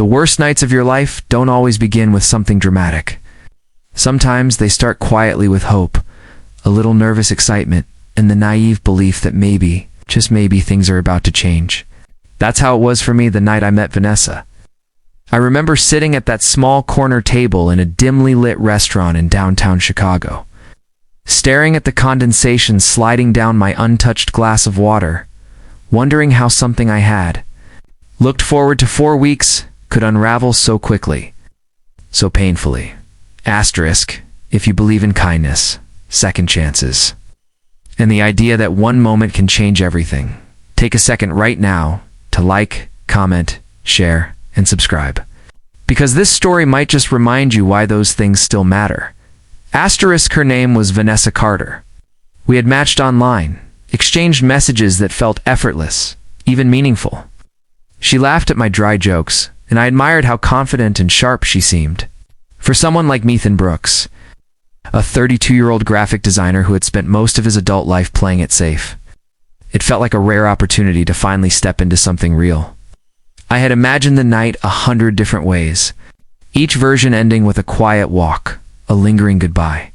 The worst nights of your life don't always begin with something dramatic. Sometimes they start quietly with hope, a little nervous excitement, and the naive belief that maybe, just maybe, things are about to change. That's how it was for me the night I met Vanessa. I remember sitting at that small corner table in a dimly lit restaurant in downtown Chicago, staring at the condensation sliding down my untouched glass of water, wondering how something I had looked forward to 4 weeks could unravel so quickly, so painfully. Asterisk, if you believe in kindness, second chances, and the idea that one moment can change everything. Take a second right now to like, comment, share, and subscribe, because this story might just remind you why those things still matter. Asterisk, her name was Vanessa Carter. We had matched online, exchanged messages that felt effortless, even meaningful. She laughed at my dry jokes, and I admired how confident and sharp she seemed. For someone like Ethan Brooks, a 32-year-old graphic designer who had spent most of his adult life playing it safe, it felt like a rare opportunity to finally step into something real. I had imagined the night 100 different ways, each version ending with a quiet walk, a lingering goodbye,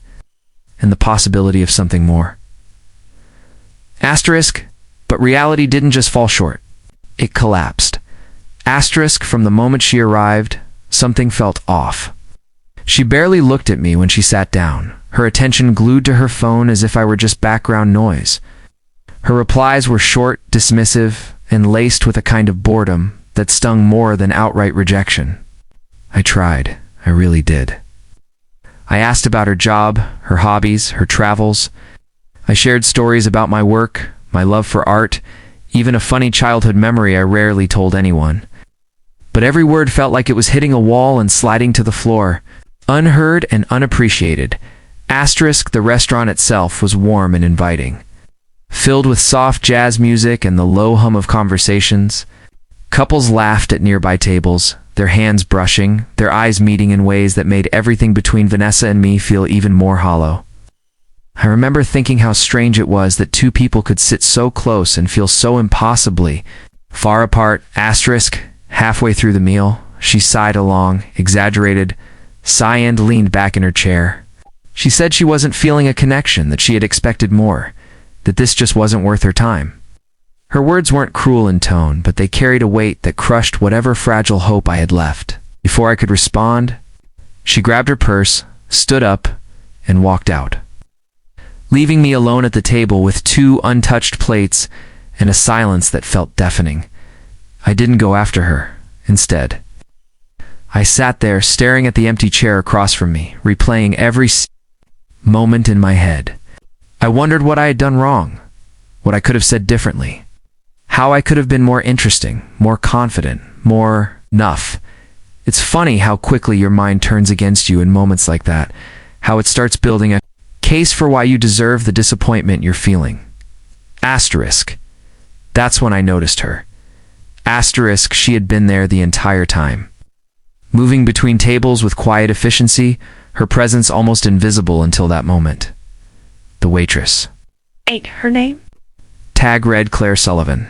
and the possibility of something more. Asterisk, but reality didn't just fall short. It collapsed. Asterisk, from the moment she arrived, something felt off. She barely looked at me when she sat down, her attention glued to her phone as if I were just background noise. Her replies were short, dismissive, and laced with a kind of boredom that stung more than outright rejection. I tried. I really did. I asked about her job, her hobbies, her travels. I shared stories about my work, my love for art, even a funny childhood memory I rarely told anyone. But every word felt like it was hitting a wall and sliding to the floor, unheard and unappreciated. Asterisk, the restaurant itself was warm and inviting, filled with soft jazz music and the low hum of conversations. Couples laughed at nearby tables, their hands brushing, their eyes meeting in ways that made everything between Vanessa and me feel even more hollow. I remember thinking how strange it was that two people could sit so close and feel so impossibly far apart. Asterisk, halfway through the meal, she sighed a long, exaggerated sigh and leaned back in her chair. She said she wasn't feeling a connection, that she had expected more, that this just wasn't worth her time. Her words weren't cruel in tone, but they carried a weight that crushed whatever fragile hope I had left. Before I could respond, she grabbed her purse, stood up, and walked out, leaving me alone at the table with 2 untouched plates and a silence that felt deafening. I didn't go after her. Instead, I sat there staring at the empty chair across from me, replaying every moment in my head. I wondered what I had done wrong, what I could have said differently, how I could have been more interesting, more confident, more enough. It's funny how quickly your mind turns against you in moments like that, how it starts building a case for why you deserve the disappointment you're feeling. Asterisk. That's when I noticed her. Asterisk, she had been there the entire time, moving between tables with quiet efficiency, her presence almost invisible until that moment. The waitress. Ain't her name? Tag read Claire Sullivan.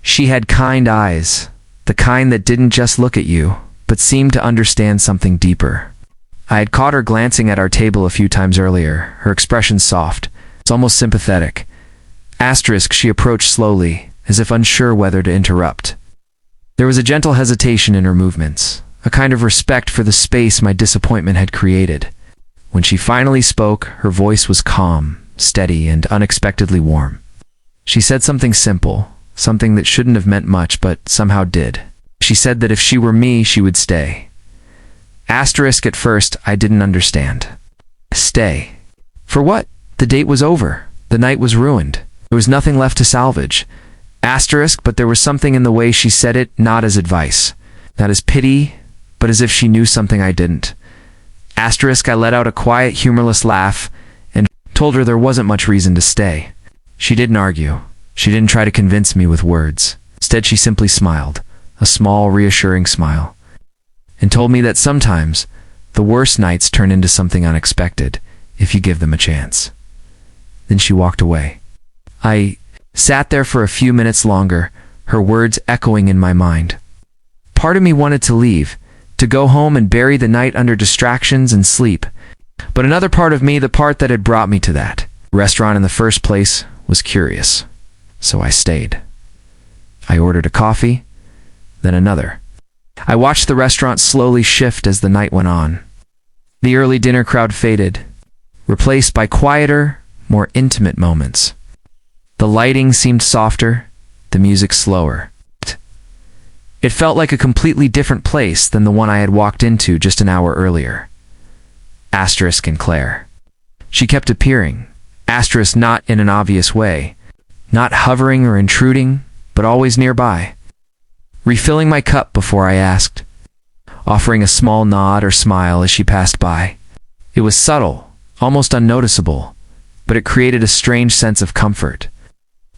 She had kind eyes, the kind that didn't just look at you, but seemed to understand something deeper. I had caught her glancing at our table a few times earlier, her expression soft, it's almost sympathetic. Asterisk, she approached slowly, as if unsure whether to interrupt. There was a gentle hesitation in her movements, a kind of respect for the space my disappointment had created. When she finally spoke, her voice was calm, steady, and unexpectedly warm. She said something simple, something that shouldn't have meant much, but somehow did. She said that if she were me, she would stay. Asterisk, at first, I didn't understand. Stay. For what? The date was over. The night was ruined. There was nothing left to salvage. Asterisk, but there was something in the way she said it, not as advice, not as pity, but as if she knew something I didn't. Asterisk, I let out a quiet, humorless laugh and told her there wasn't much reason to stay. She didn't argue. She didn't try to convince me with words. Instead, she simply smiled, a small, reassuring smile, and told me that sometimes the worst nights turn into something unexpected if you give them a chance. Then she walked away. I sat there for a few minutes longer, her words echoing in my mind. Part of me wanted to leave, to go home and bury the night under distractions and sleep. But another part of me, the part that had brought me to that restaurant in the first place, was curious. So I stayed. I ordered a coffee, then another. I watched the restaurant slowly shift as the night went on. The early dinner crowd faded, replaced by quieter, more intimate moments. The lighting seemed softer, the music slower. It felt like a completely different place than the one I had walked into just an hour earlier. Asterisk and Claire. She kept appearing, asterisk not in an obvious way, not hovering or intruding, but always nearby. Refilling my cup before I asked, offering a small nod or smile as she passed by. It was subtle, almost unnoticeable, but it created a strange sense of comfort,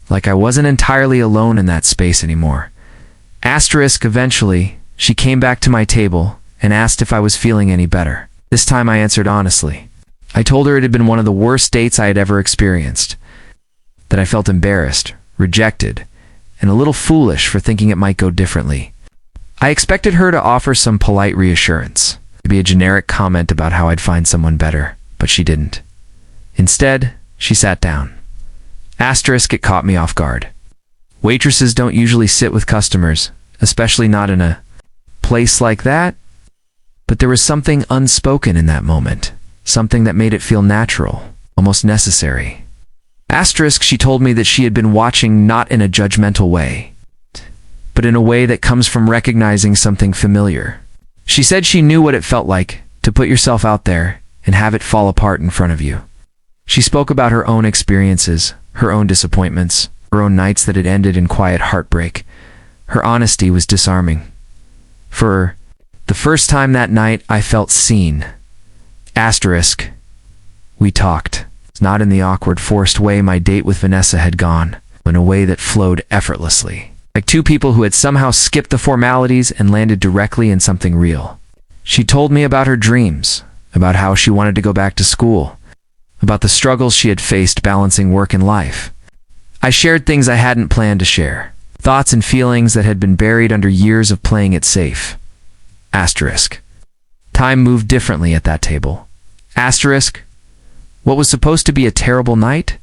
like I wasn't entirely alone in that space anymore. Asterisk, eventually, she came back to my table and asked if I was feeling any better. This time I answered honestly. I told her it had been one of the worst dates I had ever experienced, that I felt embarrassed, rejected, and a little foolish for thinking it might go differently. I expected her to offer some polite reassurance, maybe a generic comment about how I'd find someone better, but she didn't. Instead, she sat down. Asterisk, it caught me off guard. Waitresses don't usually sit with customers, especially not in a place like that. But there was something unspoken in that moment, something that made it feel natural, almost necessary. Asterisk, she told me that she had been watching not in a judgmental way, but in a way that comes from recognizing something familiar. She said she knew what it felt like to put yourself out there and have it fall apart in front of you. She spoke about her own experiences, her own disappointments, her own nights that had ended in quiet heartbreak. Her honesty was disarming. For the first time that night, I felt seen. Asterisk, we talked. Not in the awkward, forced way my date with Vanessa had gone, in a way that flowed effortlessly, like two people who had somehow skipped the formalities and landed directly in something real. She told me about her dreams, about how she wanted to go back to school, about the struggles she had faced balancing work and life. I shared things I hadn't planned to share, thoughts and feelings that had been buried under years of playing it safe. Asterisk. Time moved differently at that table. Asterisk. What was supposed to be a terrible night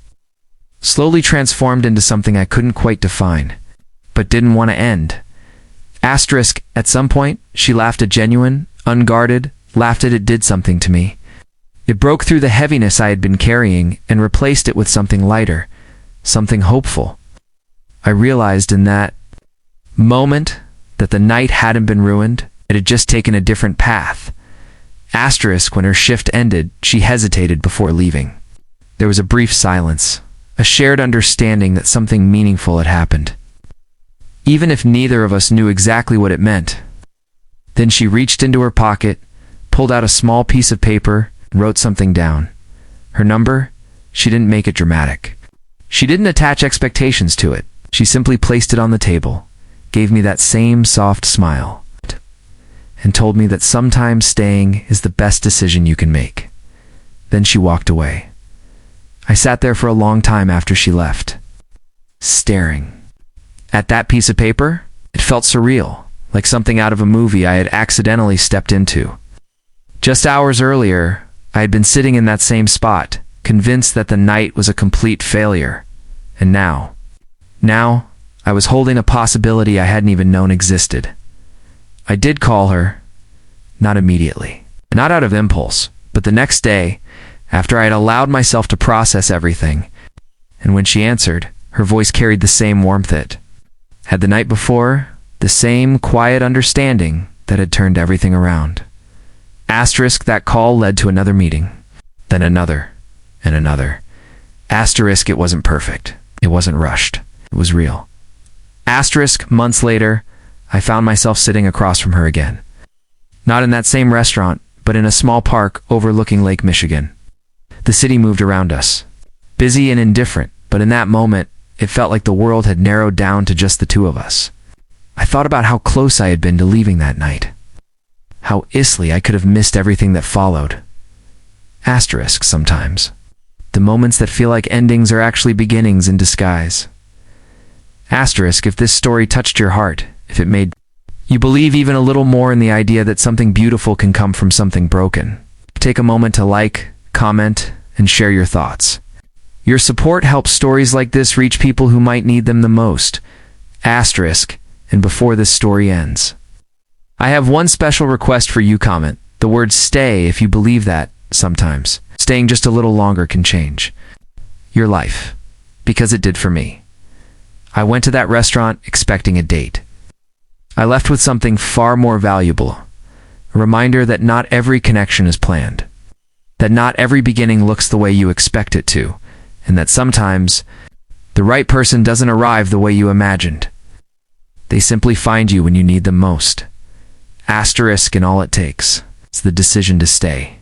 slowly transformed into something I couldn't quite define, but didn't want to end. Asterisk, at some point, she laughed a genuine, unguarded, laughed that it did something to me. It broke through the heaviness I had been carrying and replaced it with something lighter, something hopeful. I realized in that moment that the night hadn't been ruined, it had just taken a different path. Asterisk, when her shift ended, she hesitated before leaving. There was a brief silence, a shared understanding that something meaningful had happened, even if neither of us knew exactly what it meant. Then she reached into her pocket, pulled out a small piece of paper, and wrote something down. Her number? She didn't make it dramatic. She didn't attach expectations to it. She simply placed it on the table, gave me that same soft smile, and told me that sometimes staying is the best decision you can make. Then she walked away. I sat there for a long time after she left, staring. At that piece of paper, it felt surreal, like something out of a movie I had accidentally stepped into. Just hours earlier, I had been sitting in that same spot, convinced that the night was a complete failure. And now I was holding a possibility I hadn't even known existed. I did call her, not immediately, not out of impulse, but the next day, after I had allowed myself to process everything. And when she answered, her voice carried the same warmth it had the night before, the same quiet understanding that had turned everything around. Asterisk, that call led to another meeting, then another, and another. Asterisk, it wasn't perfect. It wasn't rushed. It was real. Asterisk, months later, I found myself sitting across from her again. Not in that same restaurant, but in a small park overlooking Lake Michigan. The city moved around us, busy and indifferent, but in that moment, it felt like the world had narrowed down to just the two of us. I thought about how close I had been to leaving that night, how easily I could have missed everything that followed. Asterisk, sometimes. The moments that feel like endings are actually beginnings in disguise. Asterisk, if this story touched your heart, if it made You believe even a little more in the idea that something beautiful can come from something broken. Take a moment to like, comment, and share your thoughts. Your support helps stories like this reach people who might need them the most. Asterisk, and before this story ends, I have one special request for you. Comment the word stay if you believe that sometimes staying just a little longer can change your life, because it did for me. I went to that restaurant expecting a date. I left with something far more valuable, a reminder that not every connection is planned, that not every beginning looks the way you expect it to, and that sometimes the right person doesn't arrive the way you imagined. They simply find you when you need them most. Asterisk, and all it takes is the decision to stay.